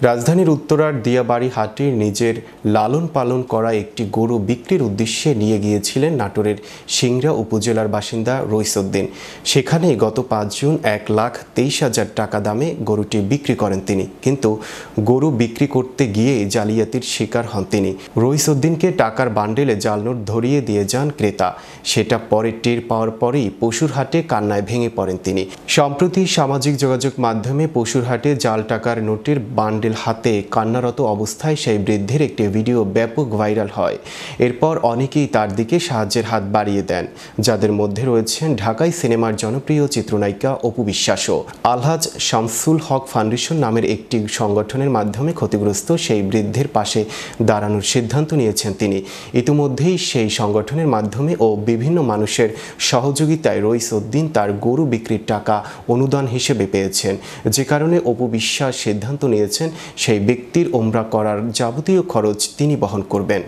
রাজধানীর উত্তরার দিয়াবাড়ি হাটে নিজের লালন পালন করা একটি গরু বিক্রির উদ্দেশ্যে নিয়ে গিয়েছিলেন নাটোরের সিংড়া উপজেলার বাসিন্দা রইসউদ্দিন। সেখানে গত ৫ জুন ১,২৩,০০০ টাকা দামে গরুটি বিক্রি করেন তিনি। কিন্তু গরু বিক্রি করতে গিয়ে জালিয়াতির শিকার হন তিনি। রইসউদ্দিনকে টাকার বান্ডেলে জাল নোট ধরিয়ে দিয়ে যান ক্রেতা। সেটা পরে টের পাওয়ার পরেই পশুর হাটে কান্নায় ভেঙে পড়েন তিনি। সম্প্রতি সামাজিক যোগাযোগ মাধ্যমে পশুর হাটে জাল টাকার নোটের বান্ডেল হাতে কান্নারত অবস্থায় সেই বৃদ্ধের একটি ভিডিও ব্যাপক ভাইরাল হয়। এরপর অনেকেই তার দিকে সাহায্যের হাত বাড়িয়ে দেন, যাদের মধ্যে রয়েছেন ঢাকাই সিনেমার জনপ্রিয় চিত্রনায়িকা অপু বিশ্বাসও। আলহাজ শামসুল হক ফাউন্ডেশন নামের একটি সংগঠনের মাধ্যমে ক্ষতিগ্রস্ত সেই বৃদ্ধের পাশে দাঁড়ানোর সিদ্ধান্ত নিয়েছেন তিনি। ইতিমধ্যেই সেই সংগঠনের মাধ্যমে ও বিভিন্ন মানুষের সহযোগিতায় রইসউদ্দিন তার গরু বিক্রির টাকা অনুদান হিসেবে পেয়েছেন, যে কারণে অপু বিশ্বাস সিদ্ধান্ত নিয়েছেন সেই ব্যক্তির ওমরা করার যাবতীয় খরচ তিনি বহন করবেন।